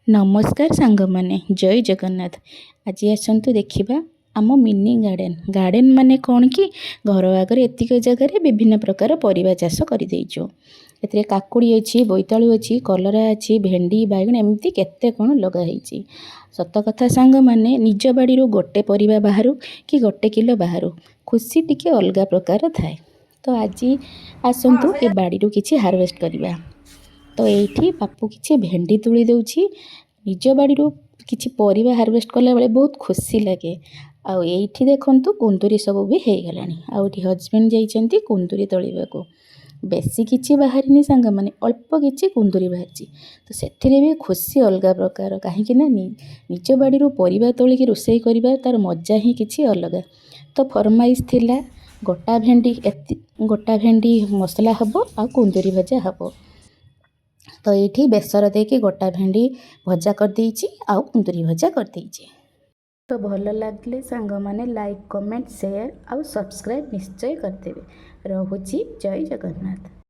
नमस्कार सांग माने जय जगन्नाथ। आज आसतु देखा आम मिनी गार्डन गार्डन माने कौन कि घर आगे एतिक जगह विभिन्न प्रकार परिबा चाष कर ए काकुड़ी अच्छी बोईतालु अच्छी कलरा अच्छी भेंडी बैगण एमती केते कौन लगाई। सत कथा सांग माने निज बाड़ी गोटे परिबा बाहर कि गोटे किलो बाहर खुशी टिके अलग प्रकार थाए। तो आज आसतु ए बाड़ी किछि हार्वेस्ट करवा। तो ये बापू किसी भेंडी तुली दौची निज बाड़ी किसी परिबा हार्वेस्ट कला बेले बहुत खुशी लगे। आउ ये देखु कुंदुरी सब भी हो गला। आउटी हजबैंड जाइए कुंदुरी तोलिबा को बेसी किसी बाहरी सांग मैंने अल्प किसी कुंदुरी बाहरी। तो से भी खुशी अलग प्रकार कहीं निज बाड़ी परिबा तोलिकी रोषे करवा तार मजा ही किसी अलग। तो फरमाइश थिला गोटा भेंडी मसला हम आ कुंदुरी भजा हम। तो ये बेसर देके गोटा भेंडी भजा कर देइछि आ कुंदुरी भजा कर देइछि। तो भल लगे सांग माने लाइक कमेंट शेयर आ सब्सक्राइब निश्चय करदेवे। रहुछि जय जगन्नाथ।